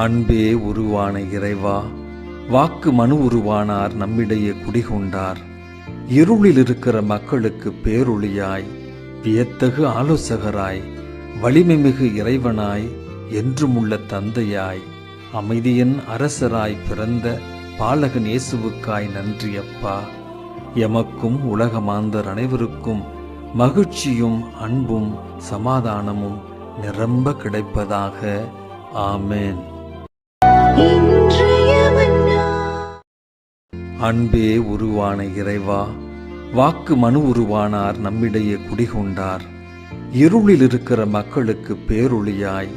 அன்பே உருவான இறைவா, வாக்கு மனு உருவானார், நம்மிடையே குடிகொண்டார். இருளில் இருக்கிற மக்களுக்கு பேரொளியாய், வியத்தகு ஆலோசகராய், வலிமைமிகு இறைவனாய், என்றுமுள்ள தந்தையாய், அமைதியின் அரசராய் பிறந்த பாலகன் இயேசுவுக்காய் நன்றி அப்பா. எமக்கும் உலகமாந்தர் அனைவருக்கும் மகிழ்ச்சியும் அன்பும் சமாதானமும் நிரம்ப கிடைப்பதாக. ஆமேன். அன்பே உருவான இறைவா, வாக்கு மனு உருவானார், நம்மிடையே குடிகொண்டார். இருளில் இருக்கிற மக்களுக்கு பேரொளியாய்,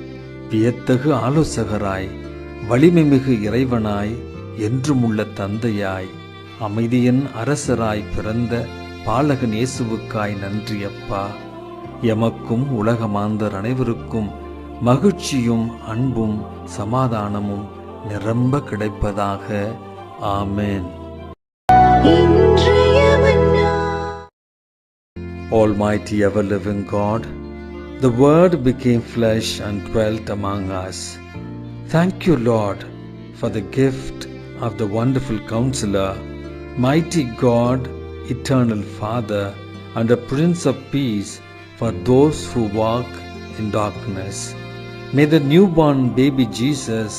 வியத்தகு ஆலோசகராய், வலிமைமிகு இறைவனாய், என்றுமுள்ள தந்தையாய், அமைதியின் அரசராய் பிறந்த பாலகன் இயேசுவுக்காய் நன்றி அப்பா. எமக்கும் உலகமாந்தர் அனைவருக்கும் மகிழ்ச்சியும் அன்பும் சமாதானமும் நிரம்ப கிடைப்பதாக. ஆமேன். Almighty ever-living God, the Word became flesh and dwelt among us. Thank you, Lord, for the gift of the wonderful Counselor, mighty God, eternal Father, and the Prince of Peace for those who walk in darkness. May the newborn baby Jesus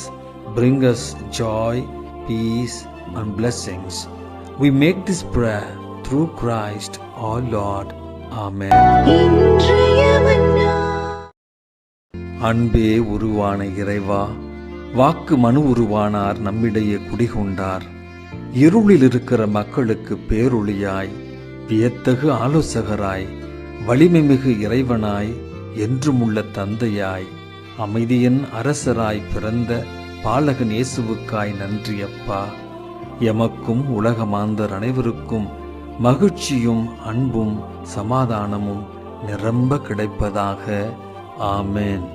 bring us joy, peace, and blessings. We make this prayer through Christ our Lord. Amen. அன்பே உருவான இறைவா, வாக்கு மனு உருவானார், நம்மிடையே குடிகொண்டார். இருளில் இருக்கிற மக்களுக்கு பேரொளியாய், வியத்தகு ஆலோசகராய், வலிமைமிகு இறைவனாய், என்றுமுள்ள தந்தையாய், அமைதியின் அரசராய் பிறந்த பாலகன் இயேசுவுக்காய் நன்றி அப்பா. எமக்கும் உலகமாந்தர் அனைவருக்கும் மகிழ்ச்சியும் அன்பும் சமாதானமும் நிரம்ப கிடைப்பதாக. ஆமேன்.